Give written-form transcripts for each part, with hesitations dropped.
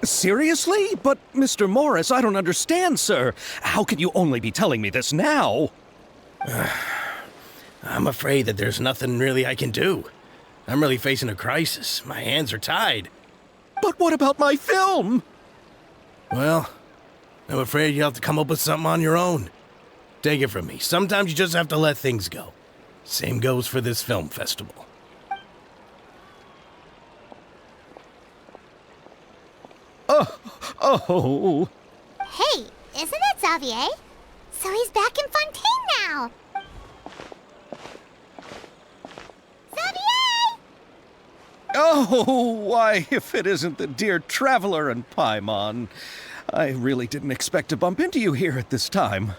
Seriously? But, Mr. Morris, I don't understand, sir. How can you only be telling me this now? I'm afraid that there's nothing really I can do. I'm really facing a crisis. My hands are tied. But what about my film? Well, I'm afraid you'll have to come up with something on your own. Take it from me. Sometimes you just have to let things go. Same goes for this film festival. Oh. Hey, isn't it Xavier? So he's back in Fontaine now. Xavier! Oh, why, if it isn't the dear Traveler and Paimon. I really didn't expect to bump into you here at this time.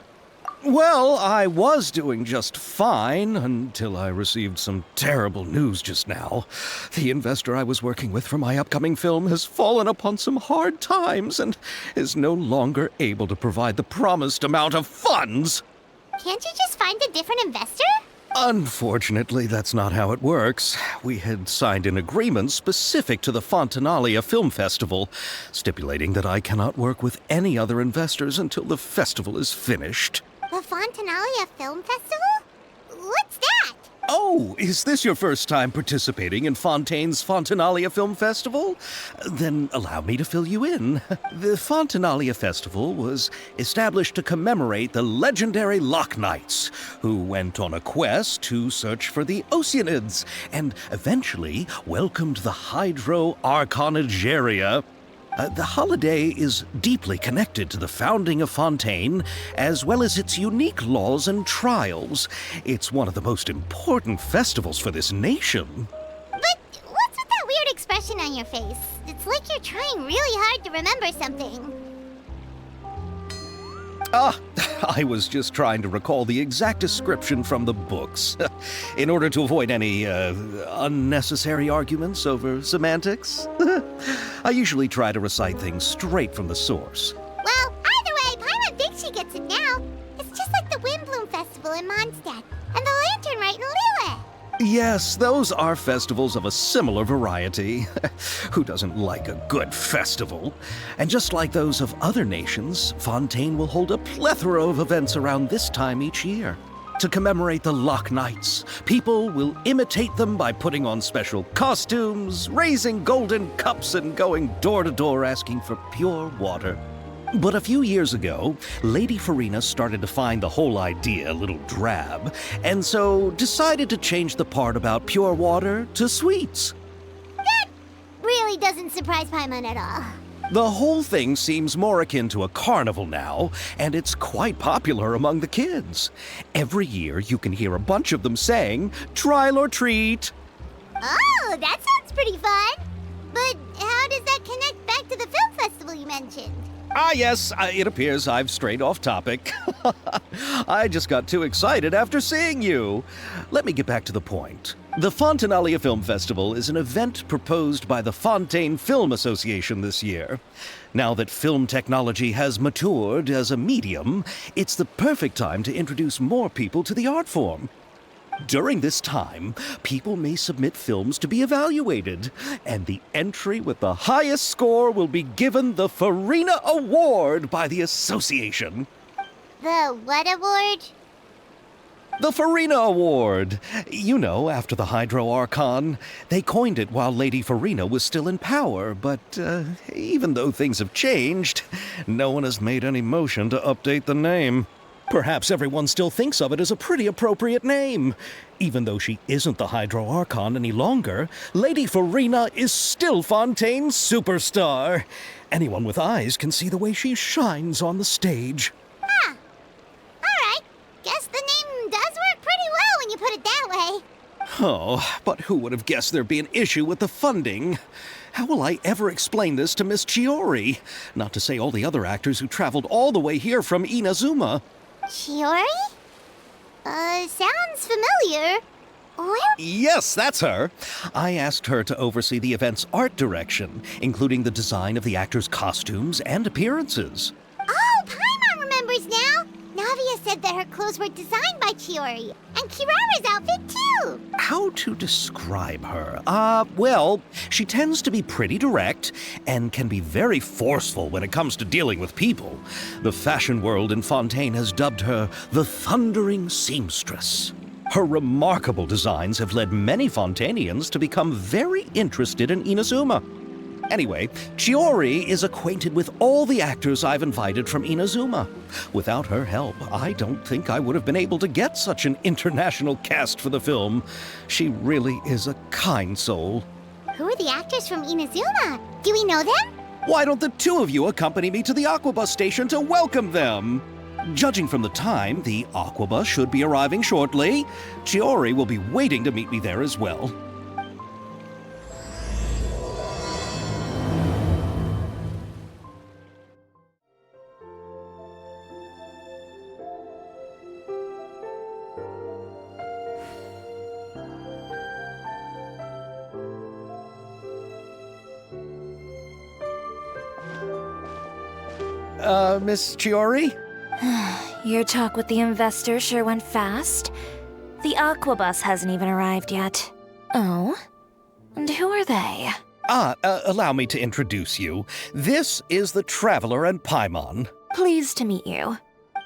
Well, I was doing just fine until I received some terrible news just now. The investor I was working with for my upcoming film has fallen upon some hard times and is no longer able to provide the promised amount of funds. Can't you just find a different investor? Unfortunately, that's not how it works. We had signed an agreement specific to the Fontanalia Film Festival, stipulating that I cannot work with any other investors until the festival is finished. The Fontanalia Film Festival? What's that? Oh, is this your first time participating in Fontaine's Fontanalia Film Festival? Then allow me to fill you in. The Fontanalia Festival was established to commemorate the legendary Loch Knights, who went on a quest to search for the Oceanids and eventually welcomed the Hydro Arconageria. The holiday is deeply connected to the founding of Fontaine, as well as its unique laws and trials. It's one of the most important festivals for this nation. But what's with that weird expression on your face? It's like you're trying really hard to remember something. I was just trying to recall the exact description from the books, in order to avoid any unnecessary arguments over semantics. I usually try to recite things straight from the source. Well, either way, Paimon thinks she gets it now. It's just like the Windbloom Festival in Mondstadt, and the Lantern Rite in Lille. Yes, those are festivals of a similar variety. Who doesn't like a good festival? And just like those of other nations, Fontaine will hold a plethora of events around this time each year. To commemorate the Loch Knights, people will imitate them by putting on special costumes, raising golden cups, and going door to door asking for pure water. But a few years ago, Lady Farina started to find the whole idea a little drab, and so decided to change the part about pure water to sweets. That really doesn't surprise Paimon at all. The whole thing seems more akin to a carnival now, and it's quite popular among the kids. Every year you can hear a bunch of them saying, "Trial or treat." Oh, that sounds pretty fun. But how does that connect back to the film festival you mentioned? Yes, it appears I've strayed off topic. I just got too excited after seeing you. Let me get back to the point. The Fontanalia Film Festival is an event proposed by the Fontaine Film Association this year. Now that film technology has matured as a medium, it's the perfect time to introduce more people to the art form. During this time, people may submit films to be evaluated, and the entry with the highest score will be given the Farina Award by the association. The what award? The Farina Award. You know, after the Hydro Archon. They coined it while Lady Farina was still in power, but even though things have changed, no one has made any motion to update the name. Perhaps everyone still thinks of it as a pretty appropriate name. Even though she isn't the Hydro Archon any longer, Lady Farina is still Fontaine's superstar. Anyone with eyes can see the way she shines on the stage. Huh. Alright. Guess the name does work pretty well when you put it that way. Oh, but who would have guessed there'd be an issue with the funding? How will I ever explain this to Miss Chiori? Not to say all the other actors who traveled all the way here from Inazuma. Chiori? Sounds familiar. Where? Yes, that's her. I asked her to oversee the event's art direction, including the design of the actors' costumes and appearances. Oh, Paimon remembers now. Navia said that her clothes were designed by Chiori, and Kirara's outfit too! How to describe her? Well, she tends to be pretty direct and can be very forceful when it comes to dealing with people. The fashion world in Fontaine has dubbed her the Thundering Seamstress. Her remarkable designs have led many Fontainians to become very interested in Inazuma. Anyway, Chiori is acquainted with all the actors I've invited from Inazuma. Without her help, I don't think I would have been able to get such an international cast for the film. She really is a kind soul. Who are the actors from Inazuma? Do we know them? Why don't the two of you accompany me to the Aquabus station to welcome them? Judging from the time, the Aquabus should be arriving shortly. Chiori will be waiting to meet me there as well. Miss Chiori? Your talk with the investor sure went fast. The Aquabus hasn't even arrived yet. Oh? And who are they? Allow me to introduce you. This is the Traveler and Paimon. Pleased to meet you.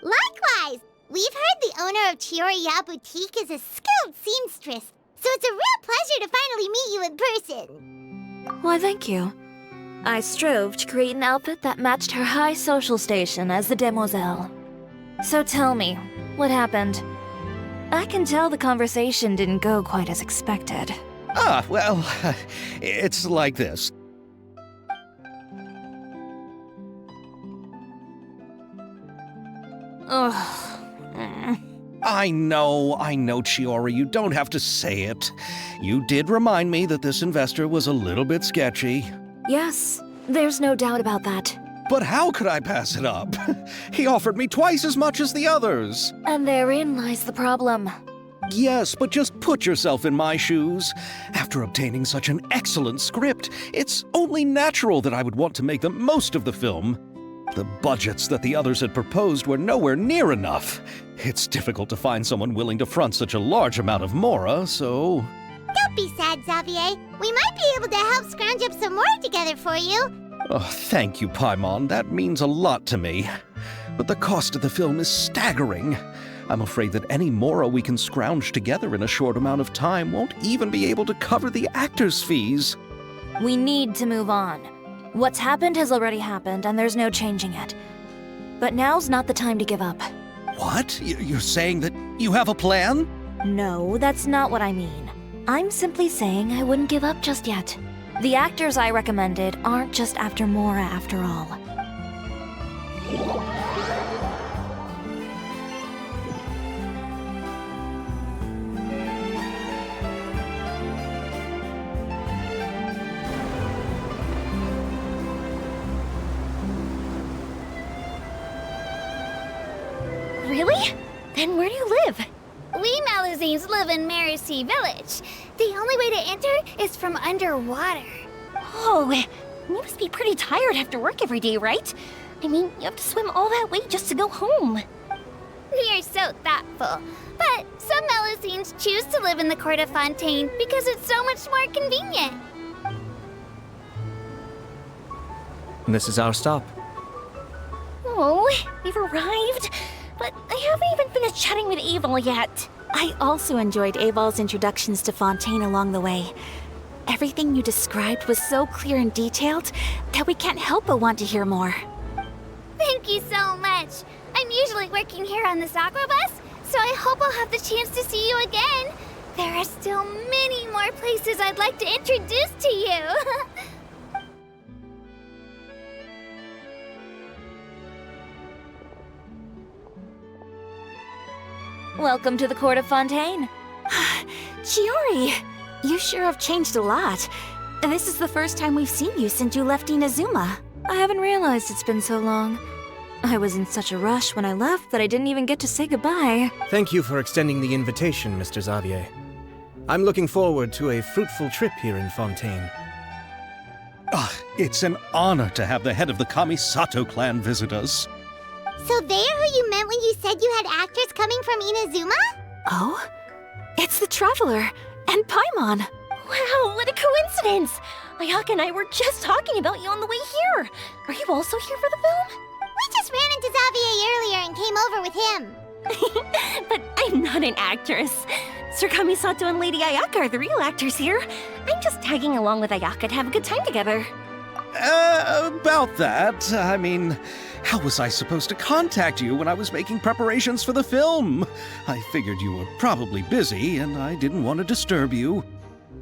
Likewise! We've heard the owner of Chioriya Boutique is a skilled seamstress, so it's a real pleasure to finally meet you in person. Why, thank you. I strove to create an outfit that matched her high social station as the demoiselle. So tell me, what happened? I can tell the conversation didn't go quite as expected. Well, it's like this. Ugh. I know, Chiori, you don't have to say it. You did remind me that this investor was a little bit sketchy. Yes, there's no doubt about that. But how could I pass it up? He offered me twice as much as the others. And therein lies the problem. Yes, but just put yourself in my shoes. After obtaining such an excellent script, it's only natural that I would want to make the most of the film. The budgets that the others had proposed were nowhere near enough. It's difficult to find someone willing to front such a large amount of mora, so... Don't be sad, Xavier. We might be able to help scrounge up some more together for you. Oh, thank you, Paimon. That means a lot to me. But the cost of the film is staggering. I'm afraid that any mora we can scrounge together in a short amount of time won't even be able to cover the actors' fees. We need to move on. What's happened has already happened, and there's no changing it. But now's not the time to give up. What? You're saying that you have a plan? No, that's not what I mean. I'm simply saying I wouldn't give up just yet. The actors I recommended aren't just after Mora after all. Really? Then where do you live? We Malazines live in Marcy Village. The only way to enter is from underwater. Oh, you must be pretty tired after work every day, right? I mean, you have to swim all that way just to go home. We are so thoughtful. But some Malazines choose to live in the court of Fontaine because it's so much more convenient. This is our stop. Oh, we've arrived. But I haven't even finished chatting with Aval yet. I also enjoyed Aval's introductions to Fontaine along the way. Everything you described was so clear and detailed that we can't help but want to hear more. Thank you so much. I'm usually working here on this Aquabus, so I hope I'll have the chance to see you again. There are still many more places I'd like to introduce to you. Welcome to the court of Fontaine. Chiori, you sure have changed a lot. This is the first time we've seen you since you left Inazuma. I haven't realized it's been so long. I was in such a rush when I left that I didn't even get to say goodbye. Thank you for extending the invitation, Mr. Xavier. I'm looking forward to a fruitful trip here in Fontaine. It's an honor to have the head of the Kamisato clan visit us. So they're who you meant when you said you had actors coming from Inazuma? Oh? It's the Traveler and Paimon. Wow, what a coincidence! Ayaka and I were just talking about you on the way here. Are you also here for the film? We just ran into Xavier earlier and came over with him. But I'm not an actress. Sir Kamisato and Lady Ayaka are the real actors here. I'm just tagging along with Ayaka to have a good time together. About that, I mean, how was I supposed to contact you when I was making preparations for the film? I figured you were probably busy, and I didn't want to disturb you.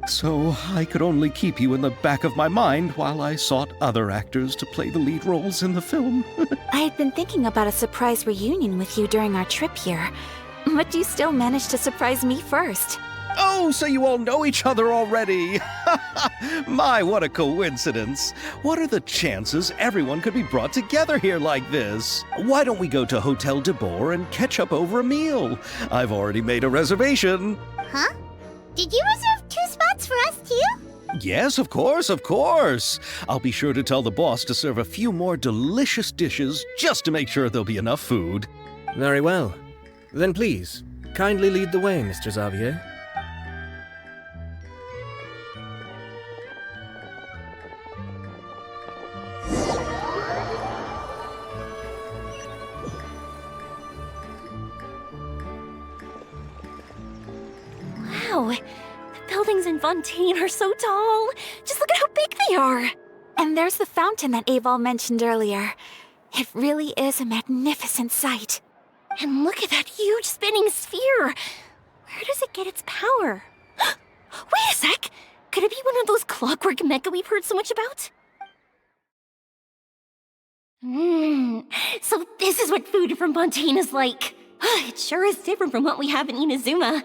So I could only keep you in the back of my mind while I sought other actors to play the lead roles in the film. I had been thinking about a surprise reunion with you during our trip here, but you still managed to surprise me first. Oh, so you all know each other already! My, what a coincidence! What are the chances everyone could be brought together here like this? Why don't we go to Hotel de Boer and catch up over a meal? I've already made a reservation. Huh? Did you reserve 2 spots for us too? Yes, of course, of course. I'll be sure to tell the boss to serve a few more delicious dishes just to make sure there'll be enough food. Very well. Then please, kindly lead the way, Mr. Xavier. Wow, the buildings in Fontaine are so tall. Just look at how big they are. And there's the fountain that Aval mentioned earlier. It really is a magnificent sight. And look at that huge spinning sphere. Where does it get its power? Wait a sec! Could it be one of those clockwork mecha we've heard so much about? So this is what food from Fontaine is like. It sure is different from what we have in Inazuma.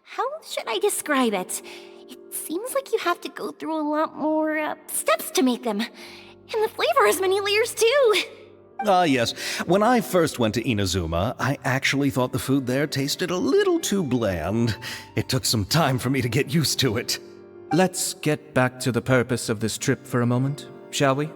How should I describe it? It seems like you have to go through a lot more steps to make them. And the flavor has many layers too. Yes. When I first went to Inazuma, I actually thought the food there tasted a little too bland. It took some time for me to get used to it. Let's get back to the purpose of this trip for a moment, shall we?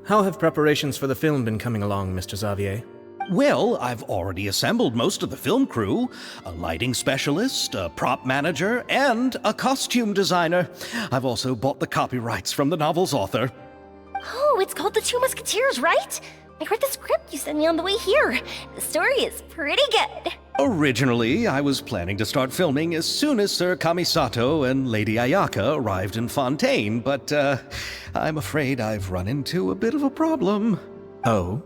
How have preparations for the film been coming along, Mr. Xavier? Well, I've already assembled most of the film crew, a lighting specialist, a prop manager, and a costume designer. I've also bought the copyrights from the novel's author. Oh, it's called The Two Musketeers, right? I read the script you sent me on the way here. The story is pretty good. Originally, I was planning to start filming as soon as Sir Kamisato and Lady Ayaka arrived in Fontaine, but I'm afraid I've run into a bit of a problem. Oh?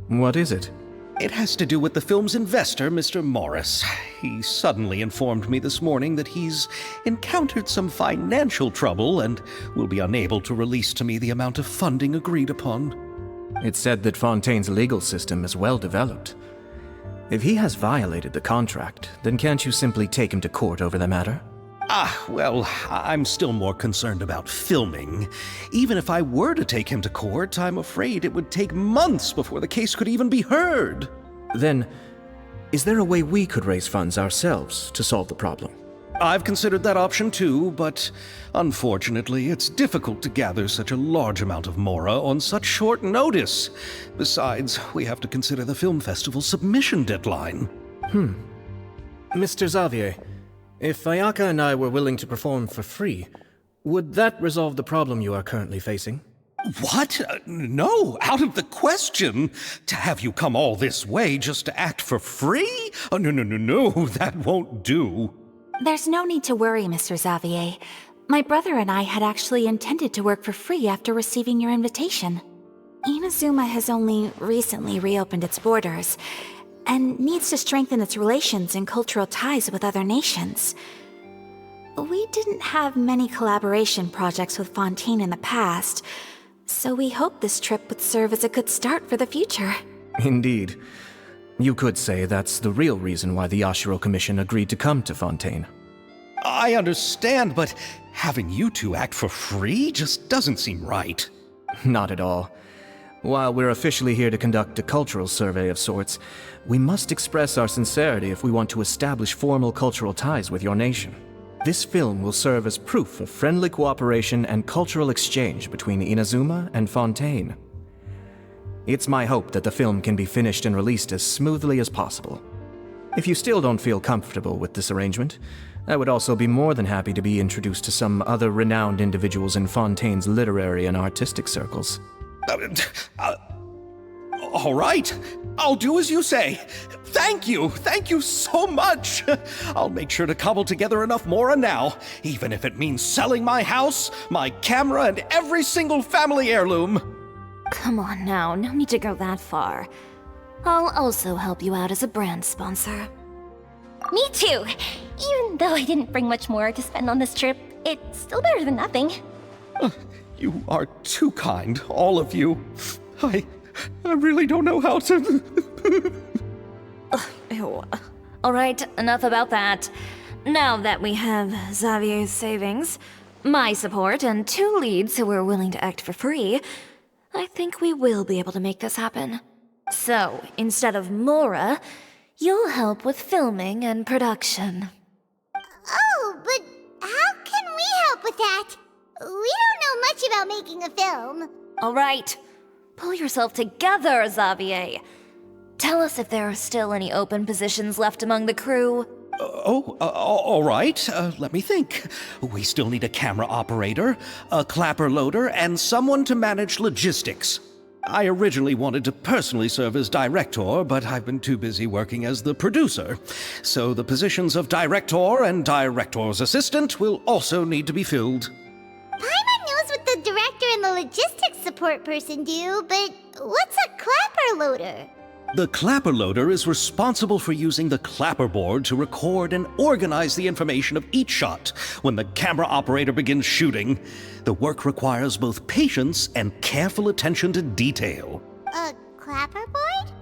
What is it? It has to do with the film's investor, Mr. Morris. He suddenly informed me this morning that he's encountered some financial trouble and will be unable to release to me the amount of funding agreed upon. It's said that Fontaine's legal system is well developed. If he has violated the contract, then can't you simply take him to court over the matter? Well, I'm still more concerned about filming. Even if I were to take him to court, I'm afraid it would take months before the case could even be heard. Then, is there a way we could raise funds ourselves to solve the problem? I've considered that option too, but unfortunately, it's difficult to gather such a large amount of mora on such short notice. Besides, we have to consider the film festival's submission deadline. Mr. Xavier, if Ayaka and I were willing to perform for free, would that resolve the problem you are currently facing? What? No, out of the question. To have you come all this way just to act for free? Oh, no, that won't do. There's no need to worry, Mr. Xavier. My brother and I had actually intended to work for free after receiving your invitation. Inazuma has only recently reopened its borders, and needs to strengthen its relations and cultural ties with other nations. We didn't have many collaboration projects with Fontaine in the past, so we hoped this trip would serve as a good start for the future. Indeed. You could say that's the real reason why the Yashiro Commission agreed to come to Fontaine. I understand, but having you two act for free just doesn't seem right. Not at all. While we're officially here to conduct a cultural survey of sorts, we must express our sincerity if we want to establish formal cultural ties with your nation. This film will serve as proof of friendly cooperation and cultural exchange between Inazuma and Fontaine. It's my hope that the film can be finished and released as smoothly as possible. If you still don't feel comfortable with this arrangement, I would also be more than happy to be introduced to some other renowned individuals in Fontaine's literary and artistic circles. All right. I'll do as you say. Thank you. Thank you so much. I'll make sure to cobble together enough mora now, even if it means selling my house, my camera, and every single family heirloom. Come on now, no need to go that far. I'll also help you out as a brand sponsor. Me too. Even though I didn't bring much more to spend on this trip, it's still better than nothing. You are too kind, all of you. I really don't know how to... Ew. Alright, enough about that. Now that we have Xavier's savings, my support, and 2 leads who are willing to act for free, I think we will be able to make this happen. So, instead of Mora, you'll help with filming and production. Oh, but how can we help with that? We don't know much about making a film. Alright, pull yourself together, Xavier. Tell us if there are still any open positions left among the crew. All right. Let me think. We still need a camera operator, a clapper loader, and someone to manage logistics. I originally wanted to personally serve as director, but I've been too busy working as the producer. So the positions of director and director's assistant will also need to be filled. Paimon knows what the director and the logistics support person do, but what's a clapper loader? The clapper loader is responsible for using the clapper board to record and organize the information of each shot when the camera operator begins shooting. The work requires both patience and careful attention to detail. A clapper board?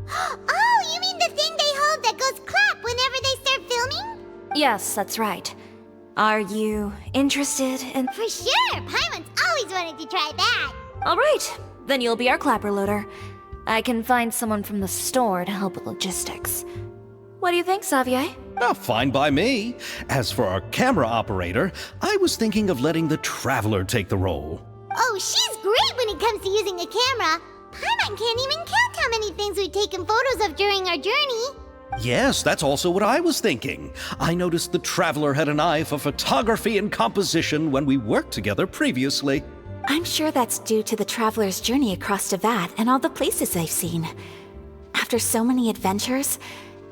Oh, you mean the thing they hold that goes clap whenever they start filming? Yes, that's right. Are you interested in... For sure! Paimon's always wanted to try that. Alright, then you'll be our clapper loader. I can find someone from the store to help with logistics. What do you think, Xavier? Fine by me. As for our camera operator, I was thinking of letting the Traveler take the role. Oh, she's great when it comes to using a camera. Paimon can't even count how many things we've taken photos of during our journey. Yes, that's also what I was thinking. I noticed the Traveler had an eye for photography and composition when we worked together previously. I'm sure that's due to the traveler's journey across Teyvat and all the places they've seen. After so many adventures,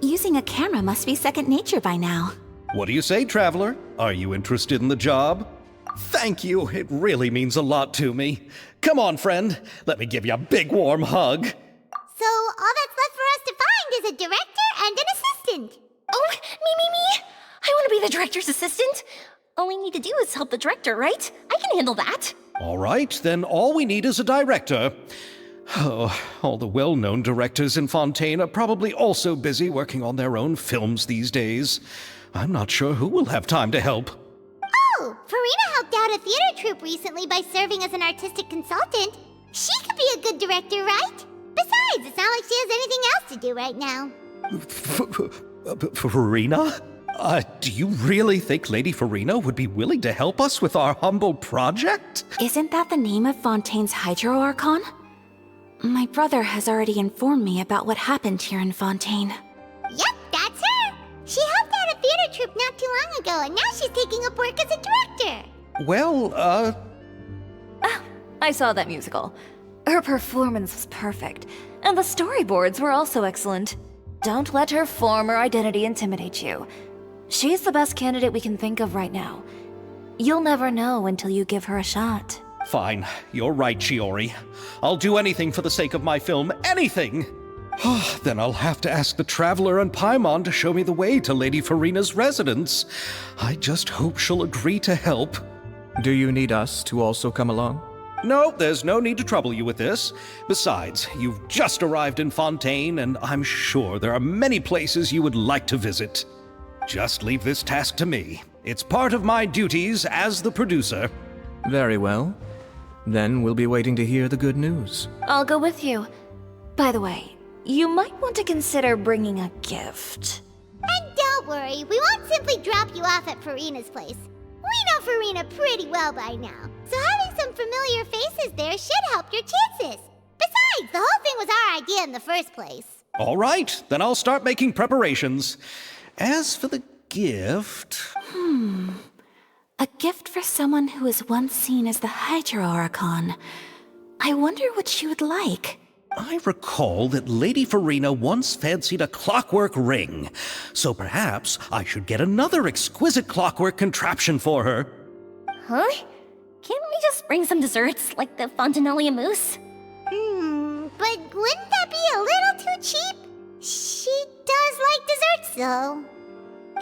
using a camera must be second nature by now. What do you say, Traveler? Are you interested in the job? Thank you. It really means a lot to me. Come on, friend. Let me give you a big warm hug. So all that's left for us to find is a director and an assistant. Oh, me! I want to be the director's assistant. All we need to do is help the director, right? I can handle that. All right, then all we need is a director. Oh, all the well-known directors in Fontaine are probably also busy working on their own films these days. I'm not sure who will have time to help. Oh, Farina helped out a theater troupe recently by serving as an artistic consultant. She could be a good director, right? Besides, it's not like she has anything else to do right now. Farina? Do you really think Lady Farina would be willing to help us with our humble project? Isn't that the name of Fontaine's Hydro Archon? My brother has already informed me about what happened here in Fontaine. Yep, that's her. She helped out a theater troupe not too long ago, and now she's taking up work as a director. Well, I saw that musical. Her performance was perfect, and the storyboards were also excellent. Don't let her former identity intimidate you. She's the best candidate we can think of right now. You'll never know until you give her a shot. Fine. You're right, Shiori. I'll do anything for the sake of my film. Anything! Then I'll have to ask the Traveler and Paimon to show me the way to Lady Farina's residence. I just hope she'll agree to help. Do you need us to also come along? No, there's no need to trouble you with this. Besides, you've just arrived in Fontaine, and I'm sure there are many places you would like to visit. Just leave this task to me. It's part of my duties as the producer. Very well. Then we'll be waiting to hear the good news. I'll go with you. By the way, you might want to consider bringing a gift. And don't worry, we won't simply drop you off at Farina's place. We know Farina pretty well by now, so having some familiar faces there should help your chances. Besides, Besides, the whole thing was our idea in the first place. All right, then I'll start making preparations. As for the gift... A gift for someone who was once seen as the Hydra Oricon. I wonder what she would like. I recall that Lady Farina once fancied a clockwork ring, so perhaps I should get another exquisite clockwork contraption for her. Huh? Can't we just bring some desserts, like the Fontinalia mousse? But wouldn't that be a little too cheap? She does like desserts, though.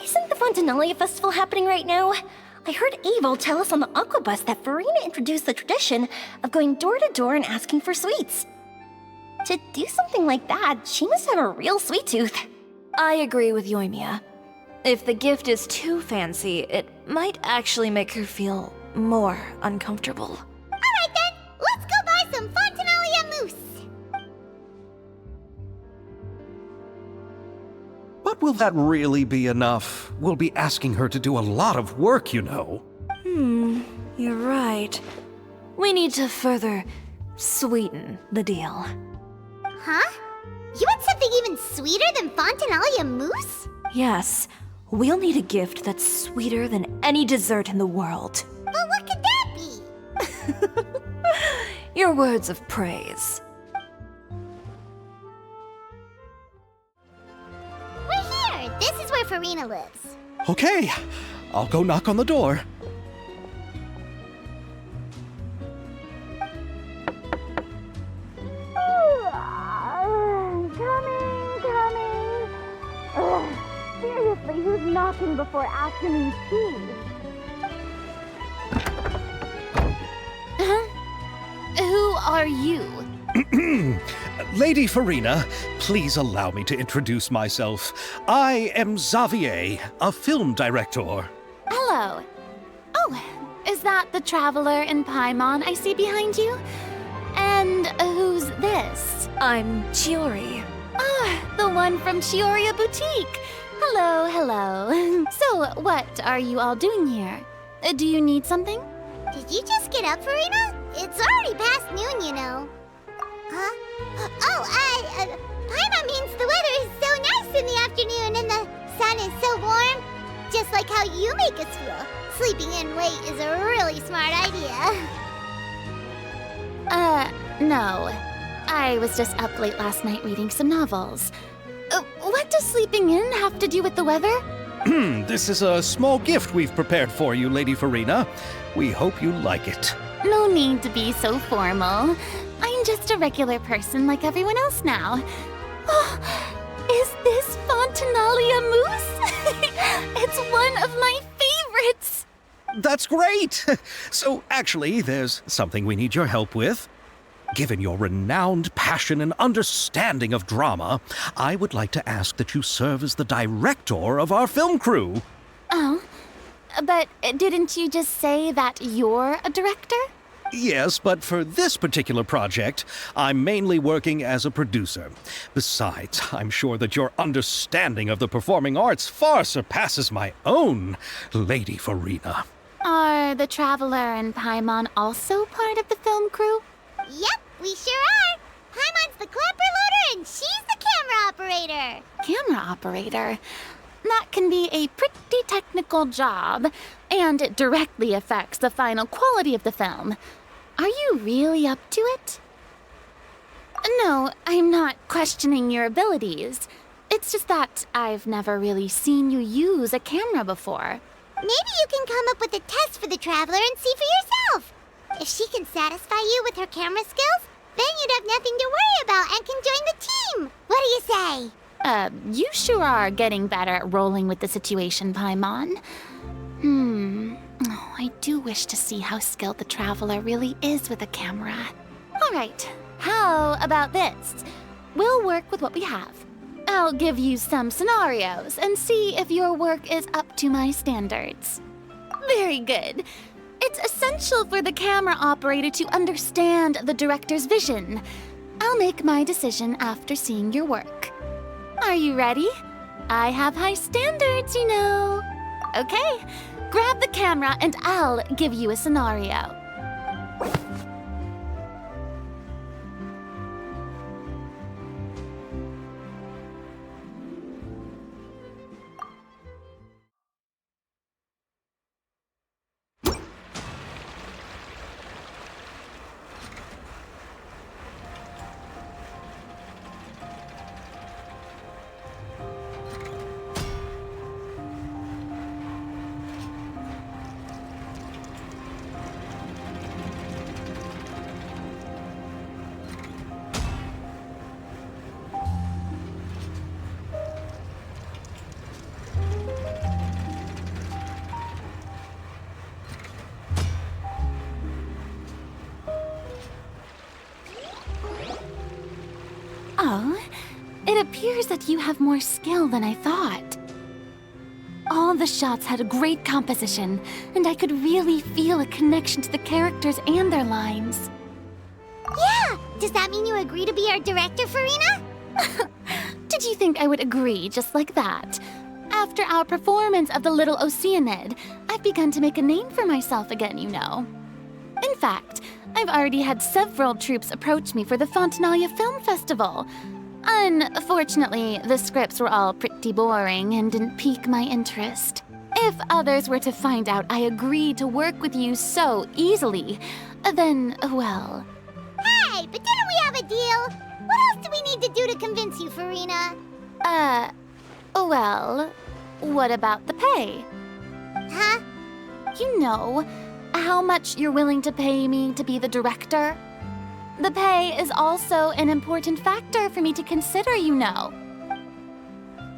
Isn't the Fontinalia festival happening right now? I heard Abel tell us on the Aquabus that Farina introduced the tradition of going door to door and asking for sweets. To do something like that, she must have a real sweet tooth. I agree with Yoimiya. If the gift is too fancy, it might actually make her feel more uncomfortable. Alright then, let's go buy some Fontinalia mousse. But will that really be enough? We'll be asking her to do a lot of work, you know. You're right. We need to further sweeten the deal. Huh? You want something even sweeter than Fontinalia mousse? Yes, we'll need a gift that's sweeter than any dessert in the world. But what could that be? Your words of praise. We're here! This is where Farina lives. Okay, I'll go knock on the door. Coming. Ugh, seriously, who's knocking before afternoon tea? Who are you? Lady Farina, please allow me to introduce myself. I am Xavier, a film director. Hello. Oh, is that the traveler in Paimon I see behind you? And who's this? I'm Chiori. Ah, the one from Chioria Boutique. Hello. So, what are you all doing here? Do you need something? Did you just get up, Farina? It's already past noon, you know. Huh? Paimon means the weather is so nice in the afternoon and the sun is so warm. Just like how you make us feel. Sleeping in late is a really smart idea. No. I was just up late last night reading some novels. What does sleeping in have to do with the weather? This is a small gift we've prepared for you, Lady Farina. We hope you like it. No need to be so formal. I'm just a regular person like everyone else now. Oh, is this Fontinalia mousse? It's one of my favorites. That's great! So, actually, there's something we need your help with. Given your renowned passion and understanding of drama, I would like to ask that you serve as the director of our film crew. Oh, but didn't you just say that you're a director? Yes, but for this particular project, I'm mainly working as a producer. Besides, I'm sure that your understanding of the performing arts far surpasses my own, Lady Farina. Are the Traveler and Paimon also part of the film crew? Yep, we sure are. Paimon's the clapper loader and she's the camera operator. Camera operator? That can be a pretty technical job, and it directly affects the final quality of the film. Are you really up to it? No, I'm not questioning your abilities. It's just that I've never really seen you use a camera before. Maybe you can come up with a test for the Traveler and see for yourself. If she can satisfy you with her camera skills, then you'd have nothing to worry about and can join the team. What do you say? You sure are getting better at rolling with the situation, Paimon. Oh, I do wish to see how skilled the Traveler really is with a camera. All right, how about this? We'll work with what we have. I'll give you some scenarios and see if your work is up to my standards. Very good. It's essential for the camera operator to understand the director's vision. I'll make my decision after seeing your work. Are you ready? I have high standards, you know. Okay, grab the camera and I'll give you a scenario. So, it appears that you have more skill than I thought. All the shots had a great composition, and I could really feel a connection to the characters and their lines. Yeah! Does that mean you agree to be our director, Farina? Did you think I would agree just like that? After our performance of The Little Oceanid, I've begun to make a name for myself again, you know. In fact, I've already had several troops approach me for the Fontanalia Film Festival. Unfortunately, the scripts were all pretty boring and didn't pique my interest. If others were to find out I agreed to work with you so easily, then, well... Hey, but didn't we have a deal? What else do we need to do to convince you, Farina? Well, what about the pay? Huh? You know, how much you're willing to pay me to be the director? The pay is also an important factor for me to consider, you know.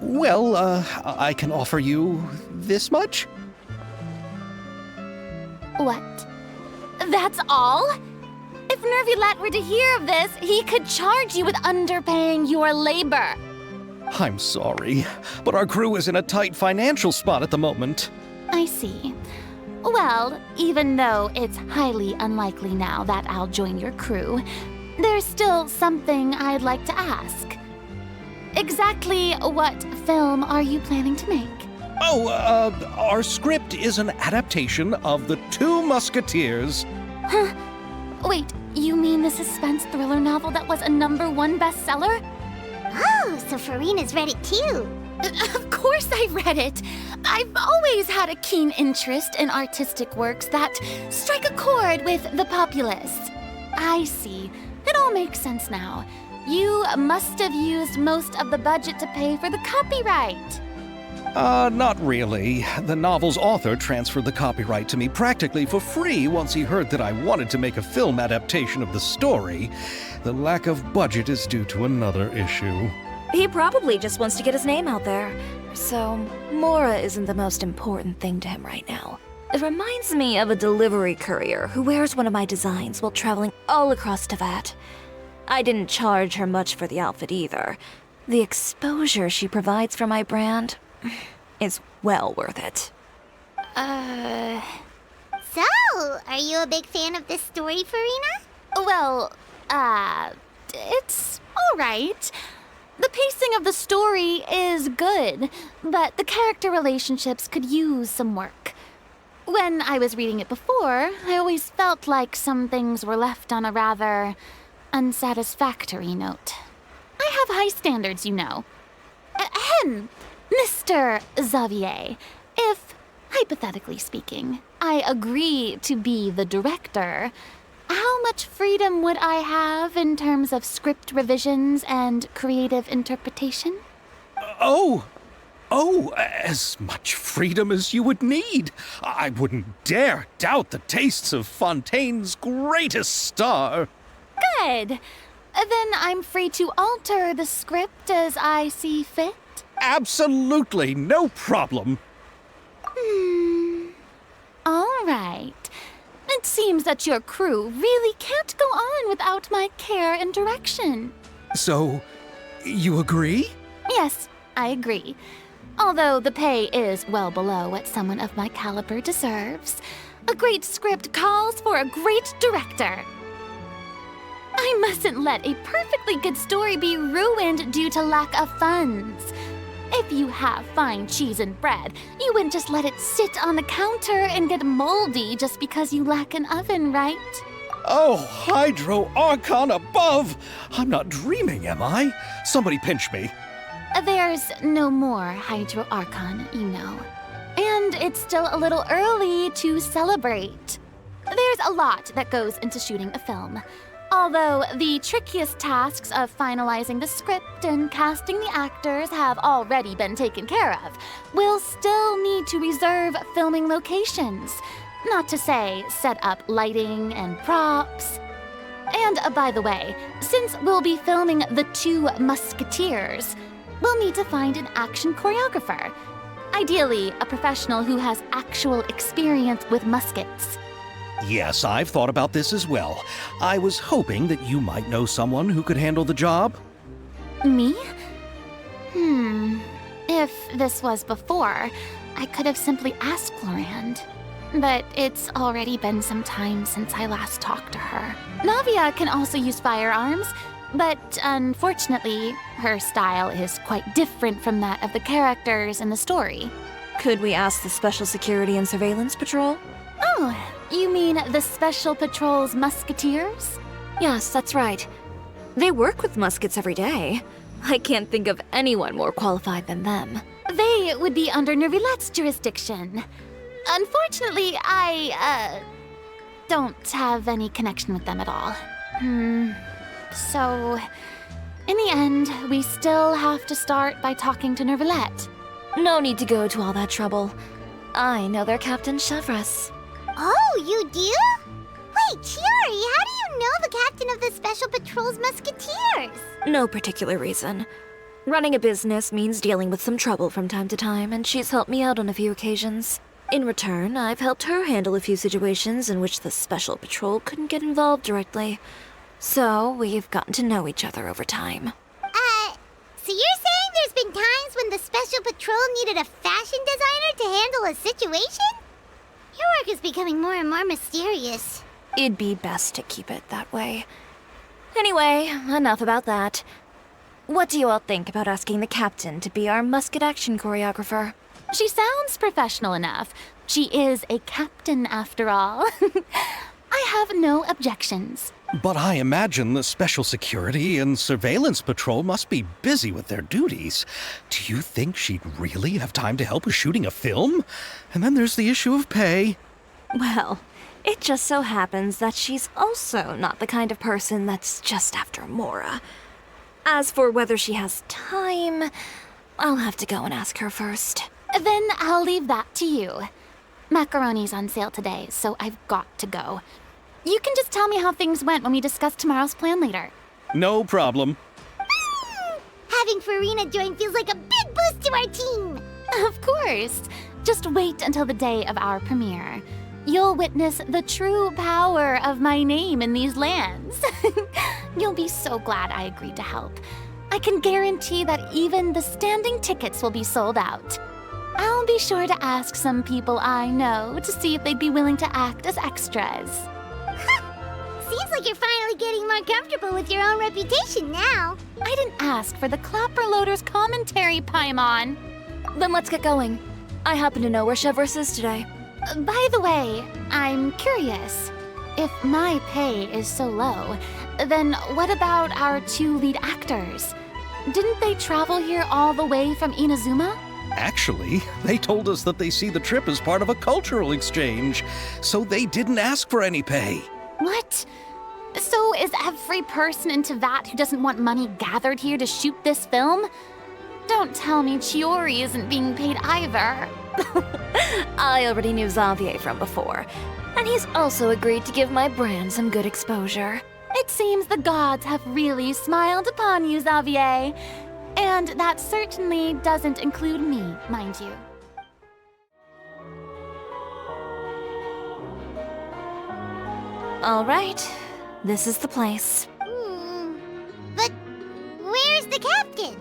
Well, I can offer you this much? What? That's all? If Nervilat were to hear of this, he could charge you with underpaying your labor. I'm sorry, but our crew is in a tight financial spot at the moment. I see. Well, even though it's highly unlikely now that I'll join your crew, there's still something I'd like to ask. Exactly what film are you planning to make? Oh, our script is an adaptation of The Two Musketeers. Huh? Wait, you mean the suspense thriller novel that was a #1 bestseller? Oh, so Farina's read it too. Of course I read it. I've always had a keen interest in artistic works that strike a chord with the populace. I see. It all makes sense now. You must have used most of the budget to pay for the copyright. Not really. The novel's author transferred the copyright to me practically for free once he heard that I wanted to make a film adaptation of the story. The lack of budget is due to another issue. He probably just wants to get his name out there. So, Mora isn't the most important thing to him right now. It reminds me of a delivery courier who wears one of my designs while traveling all across Teyvat. I didn't charge her much for the outfit either. The exposure she provides for my brand is well worth it. So, are you a big fan of this story, Farina? Well, it's alright. The pacing of the story is good, but the character relationships could use some work. When I was reading it before, I always felt like some things were left on a rather unsatisfactory note. I have high standards, you know. Ahem, Mr. Xavier, if, hypothetically speaking, I agree to be the director, how much freedom would I have in terms of script revisions and creative interpretation? Oh, as much freedom as you would need. I wouldn't dare doubt the tastes of Fontaine's greatest star. Good. Then I'm free to alter the script as I see fit? Absolutely, no problem. All right. It seems that your crew really can't go on without my care and direction. So, you agree? Yes, I agree. Although the pay is well below what someone of my caliber deserves, a great script calls for a great director. I mustn't let a perfectly good story be ruined due to lack of funds. If you have fine cheese and bread, you wouldn't just let it sit on the counter and get moldy just because you lack an oven, right? Oh, Hydro Archon above! I'm not dreaming, am I? Somebody pinch me. There's no more Hydro Archon, you know. And it's still a little early to celebrate. There's a lot that goes into shooting a film. Although the trickiest tasks of finalizing the script and casting the actors have already been taken care of, we'll still need to reserve filming locations. Not to say set up lighting and props. And by the way, since we'll be filming The Two Musketeers, we'll need to find an action choreographer. Ideally, a professional who has actual experience with muskets. Yes, I've thought about this as well. I was hoping that you might know someone who could handle the job. Me? If this was before, I could have simply asked Florand. But it's already been some time since I last talked to her. Navia can also use firearms, but unfortunately, her style is quite different from that of the characters in the story. Could we ask the Special Security and Surveillance Patrol? Oh, you mean the Special Patrol's Musketeers? Yes, that's right. They work with muskets every day. I can't think of anyone more qualified than them. They would be under Nervilette's jurisdiction. Unfortunately, I, don't have any connection with them at all. So, in the end, we still have to start by talking to Nervilette. No need to go to all that trouble. I know their Captain Chevres. Oh, you do? Wait, Chiori, how do you know the captain of the Special Patrol's Musketeers? No particular reason. Running a business means dealing with some trouble from time to time, and she's helped me out on a few occasions. In return, I've helped her handle a few situations in which the Special Patrol couldn't get involved directly. So, we've gotten to know each other over time. So you're saying there's been times when the Special Patrol needed a fashion designer to handle a situation? Your work is becoming more and more mysterious. It'd be best to keep it that way. Anyway, enough about that. What do you all think about asking the captain to be our musket action choreographer? She sounds professional enough. She is a captain after all. I have no objections. But I imagine the Special Security and Surveillance Patrol must be busy with their duties. Do you think she'd really have time to help with shooting a film? And then there's the issue of pay. Well, it just so happens that she's also not the kind of person that's just after Mora. As for whether she has time, I'll have to go and ask her first. Then I'll leave that to you. Macaroni's on sale today, so I've got to go. You can just tell me how things went when we discuss tomorrow's plan later. No problem. Having Farina join feels like a big boost to our team. Of course. Just wait until the day of our premiere. You'll witness the true power of my name in these lands. You'll be so glad I agreed to help. I can guarantee that even the standing tickets will be sold out. I'll be sure to ask some people I know to see if they'd be willing to act as extras. Seems like you're finally getting more comfortable with your own reputation now. I didn't ask for the Clapper Loader's commentary, Paimon. Then let's get going. I happen to know where Chevres is today. By the way, I'm curious. If my pay is so low, then what about our two lead actors? Didn't they travel here all the way from Inazuma? Actually, they told us that they see the trip as part of a cultural exchange, so they didn't ask for any pay. What? So is every person in Tevat who doesn't want money gathered here to shoot this film? Don't tell me Chiori isn't being paid either. I already knew Xavier from before, and he's also agreed to give my brand some good exposure. It seems the gods have really smiled upon you, Xavier. And that certainly doesn't include me, mind you. All right, this is the place. But where's the captain?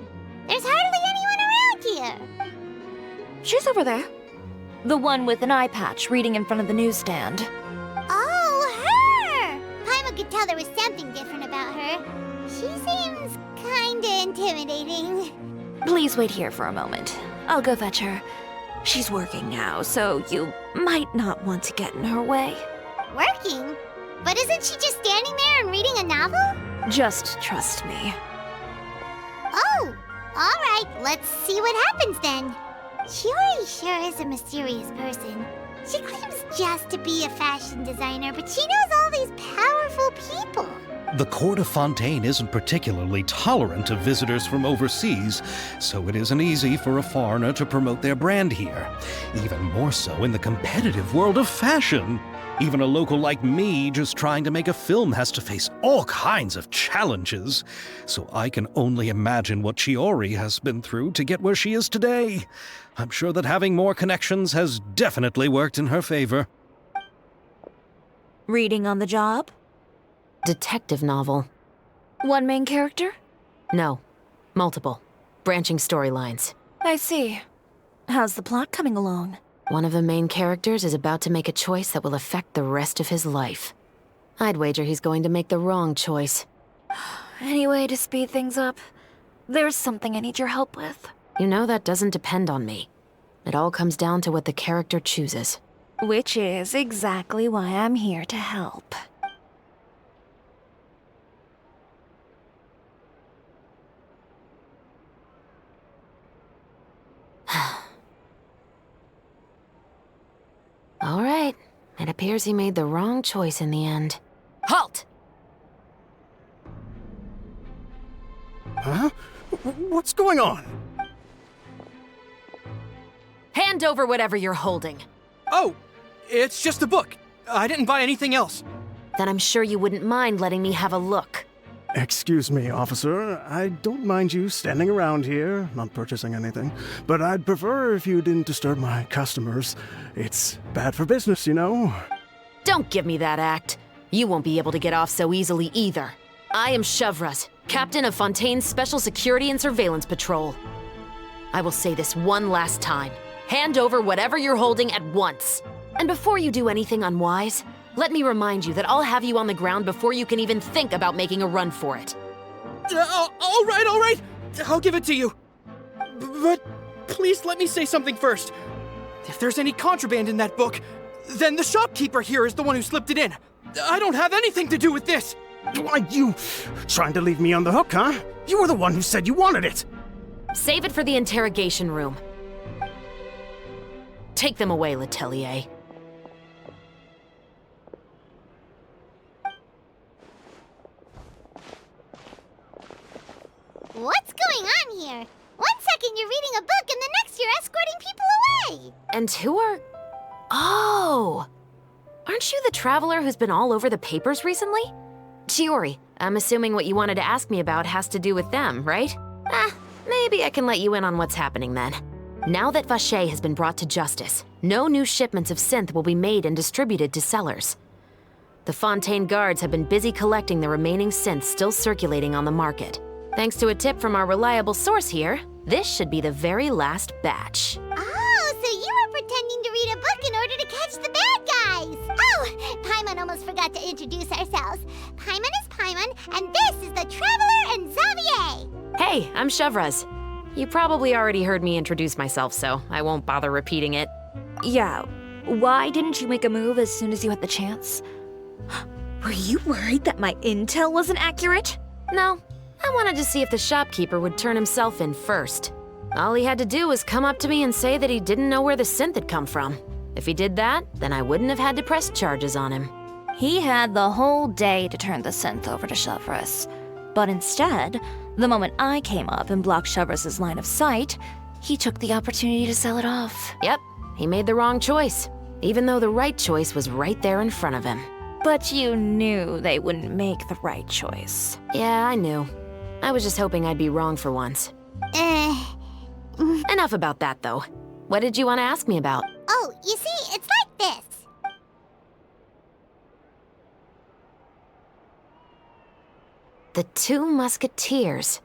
There's hardly anyone around here. She's over there. The one with an eye patch reading in front of the newsstand. Oh, her! Paimon could tell there was something different about her. She seems kinda intimidating. Please wait here for a moment. I'll go fetch her. She's working now, so you might not want to get in her way. Working? But isn't she just standing there and reading a novel? Just trust me. Oh, alright, let's see what happens then. Chiori sure is a mysterious person. She claims just to be a fashion designer, but she knows all these powerful people. The court of Fontaine isn't particularly tolerant of visitors from overseas, so it isn't easy for a foreigner to promote their brand here. Even more so in the competitive world of fashion. Even a local like me just trying to make a film has to face all kinds of challenges. So I can only imagine what Chiori has been through to get where she is today. I'm sure that having more connections has definitely worked in her favor. Reading on the job? Detective novel. One main character? No. Multiple. Branching storylines. I see. How's the plot coming along? One of the main characters is about to make a choice that will affect the rest of his life. I'd wager he's going to make the wrong choice. Any way to speed things up? There's something I need your help with. You know that doesn't depend on me. It all comes down to what the character chooses. Which is exactly why I'm here to help. All right. It appears he made the wrong choice in the end. Halt! Huh? What's going on? Hand over whatever you're holding. Oh, it's just a book. I didn't buy anything else. Then I'm sure you wouldn't mind letting me have a look. Excuse me, officer. I don't mind you standing around here, not purchasing anything, but I'd prefer if you didn't disturb my customers. It's bad for business, you know. Don't give me that act. You won't be able to get off so easily either. I am Chevraz, captain of Fontaine's Special Security and Surveillance Patrol. I will say this one last time. Hand over whatever you're holding at once. And before you do anything unwise, let me remind you that I'll have you on the ground before you can even think about making a run for it. All right. I'll give it to you. But please let me say something first. If there's any contraband in that book, then the shopkeeper here is the one who slipped it in. I don't have anything to do with this. Why, you trying to leave me on the hook, huh? You were the one who said you wanted it. Save it for the interrogation room. Take them away, Letelier. What's going on here? One second you're reading a book and the next you're escorting people away. And who are... Oh! Aren't you the traveler who's been all over the papers recently? Chiori, I'm assuming what you wanted to ask me about has to do with them, right? Maybe I can let you in on what's happening then. Now that Vacher has been brought to justice, no new shipments of synth will be made and distributed to sellers. The Fontaine guards have been busy collecting the remaining synths still circulating on the market. Thanks to a tip from our reliable source here, this should be the very last batch. Oh, so you were pretending to read a book in order to catch the bad guys. Oh, Paimon almost forgot to introduce ourselves. Paimon is Paimon, and this is the Traveler and Xavier. Hey, I'm Chevraz. You probably already heard me introduce myself, so I won't bother repeating it. Yeah, why didn't you make a move as soon as you had the chance? Were you worried that my intel wasn't accurate? No, I wanted to see if the shopkeeper would turn himself in first. All he had to do was come up to me and say that he didn't know where the synth had come from. If he did that, then I wouldn't have had to press charges on him. He had the whole day to turn the synth over to Chevraz. But instead, the moment I came up and blocked Chevraz's line of sight, he took the opportunity to sell it off. Yep, he made the wrong choice, even though the right choice was right there in front of him. But you knew they wouldn't make the right choice. Yeah, I knew. I was just hoping I'd be wrong for once. Enough about that, though. What did you want to ask me about? Oh, you see, it's like this. The Two Musketeers.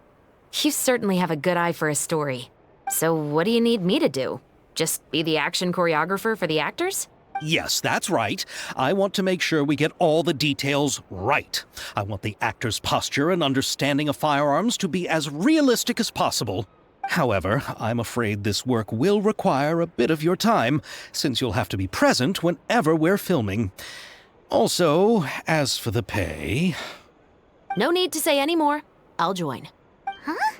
You certainly have a good eye for a story. So what do you need me to do? Just be the action choreographer for the actors? Yes, that's right. I want to make sure we get all the details right. I want the actor's posture and understanding of firearms to be as realistic as possible. However, I'm afraid this work will require a bit of your time, since you'll have to be present whenever we're filming. Also, as for the pay... No need to say any more. I'll join. Huh?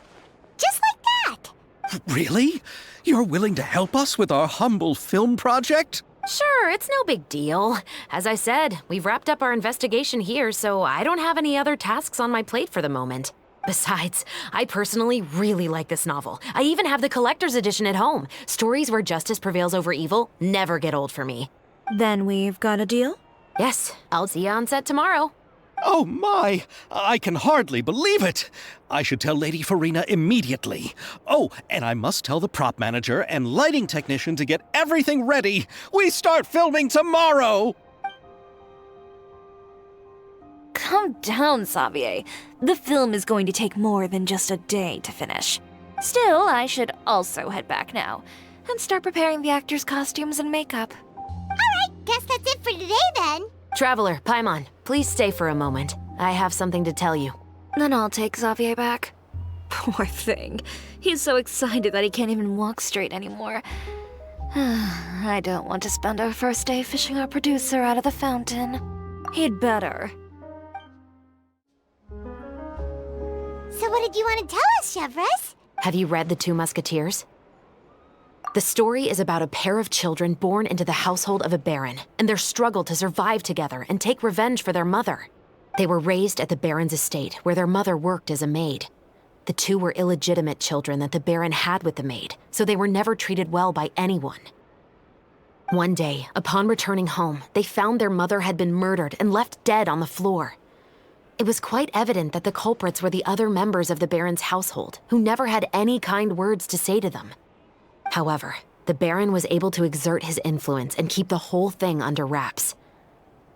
Just like that? Really? You're willing to help us with our humble film project? Sure, it's no big deal. As I said, we've wrapped up our investigation here, so I don't have any other tasks on my plate for the moment. Besides, I personally really like this novel. I even have the collector's edition at home. Stories where justice prevails over evil never get old for me. Then we've got a deal? Yes, I'll see you on set tomorrow. Oh my! I can hardly believe it! I should tell Lady Farina immediately. Oh, and I must tell the prop manager and lighting technician to get everything ready. We start filming tomorrow! Calm down, Xavier. The film is going to take more than just a day to finish. Still, I should also head back now and start preparing the actors' costumes and makeup. Alright, guess that's it for today then. Traveler, Paimon, please stay for a moment. I have something to tell you. Then I'll take Xavier back. Poor thing. He's so excited that he can't even walk straight anymore. I don't want to spend our first day fishing our producer out of the fountain. He'd better. So what did you want to tell us, Chevres? Have you read The Two Musketeers? The story is about a pair of children born into the household of a baron, and their struggle to survive together and take revenge for their mother. They were raised at the baron's estate, where their mother worked as a maid. The two were illegitimate children that the baron had with the maid, so they were never treated well by anyone. One day, upon returning home, they found their mother had been murdered and left dead on the floor. It was quite evident that the culprits were the other members of the baron's household, who never had any kind words to say to them. However, the baron was able to exert his influence and keep the whole thing under wraps.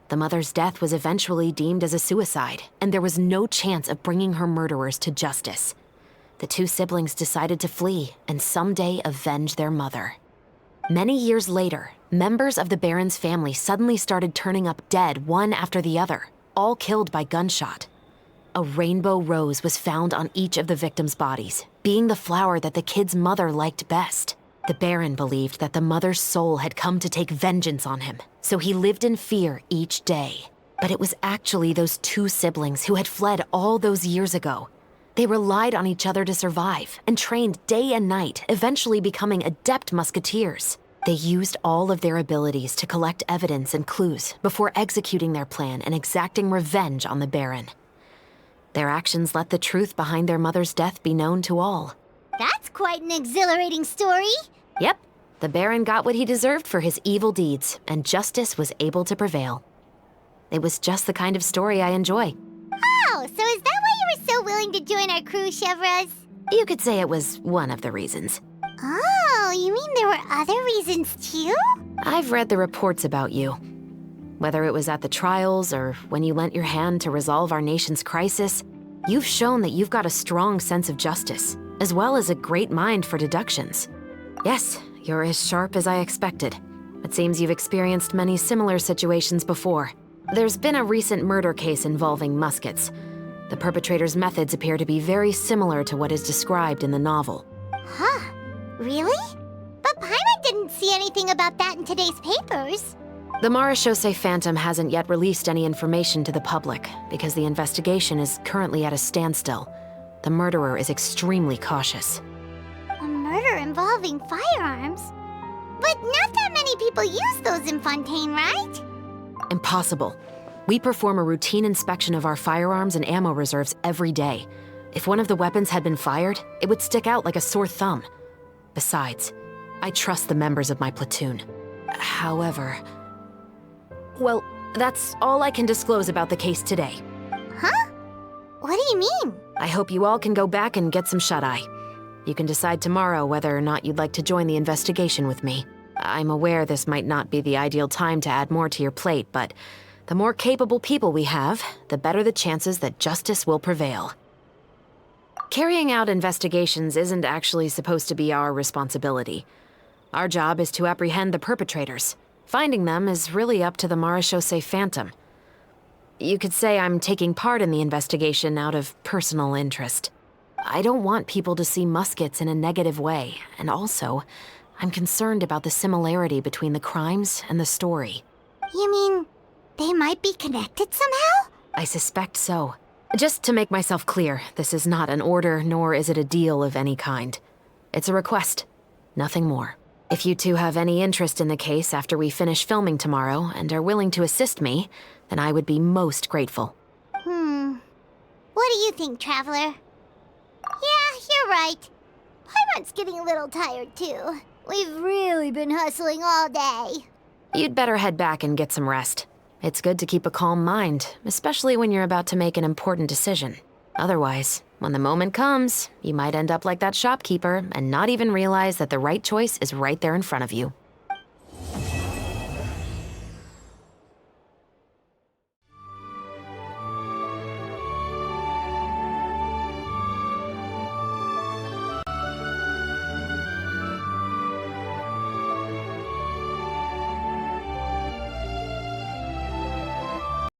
The mother's death was eventually deemed as a suicide, and there was no chance of bringing her murderers to justice. The two siblings decided to flee and someday avenge their mother. Many years later, members of the baron's family suddenly started turning up dead one after the other, all killed by gunshot. A rainbow rose was found on each of the victims' bodies, being the flower that the kid's mother liked best. The baron believed that the mother's soul had come to take vengeance on him, so he lived in fear each day. But it was actually those two siblings who had fled all those years ago. They relied on each other to survive and trained day and night, eventually becoming adept musketeers. They used all of their abilities to collect evidence and clues before executing their plan and exacting revenge on the baron. Their actions let the truth behind their mother's death be known to all. That's quite an exhilarating story. Yep, the baron got what he deserved for his evil deeds, and justice was able to prevail. It was just the kind of story I enjoy. Oh, so is that why you were so willing to join our crew, Chevres? You could say it was one of the reasons. Oh, you mean there were other reasons too? I've read the reports about you. Whether it was at the trials or when you lent your hand to resolve our nation's crisis, you've shown that you've got a strong sense of justice, as well as a great mind for deductions. Yes, you're as sharp as I expected. It seems you've experienced many similar situations before. There's been a recent murder case involving Muskets. The perpetrator's methods appear to be very similar to what is described in the novel. Huh? Really? But Paimon didn't see anything about that in today's papers. The Marechaussee Phantom hasn't yet released any information to the public because the investigation is currently at a standstill. The murderer is extremely cautious. A murder involving firearms? But not that many people use those in Fontaine, right? Impossible. We perform a routine inspection of our firearms and ammo reserves every day. If one of the weapons had been fired, it would stick out like a sore thumb. Besides, I trust the members of my platoon. However... Well, that's all I can disclose about the case today. Huh? What do you mean? I hope you all can go back and get some shut-eye. You can decide tomorrow whether or not you'd like to join the investigation with me. I'm aware this might not be the ideal time to add more to your plate, but the more capable people we have, the better the chances that justice will prevail. Carrying out investigations isn't actually supposed to be our responsibility. Our job is to apprehend the perpetrators. Finding them is really up to the Marechaussee Phantom. You could say I'm taking part in the investigation out of personal interest. I don't want people to see Muskets in a negative way, and also, I'm concerned about the similarity between the crimes and the story. You mean they might be connected somehow? I suspect so. Just to make myself clear, this is not an order, nor is it a deal of any kind. It's a request, nothing more. If you two have any interest in the case after we finish filming tomorrow and are willing to assist me, then I would be most grateful. What do you think, Traveler? Yeah, you're right. Paimon's getting a little tired, too. We've really been hustling all day. You'd better head back and get some rest. It's good to keep a calm mind, especially when you're about to make an important decision. Otherwise, when the moment comes, you might end up like that shopkeeper and not even realize that the right choice is right there in front of you.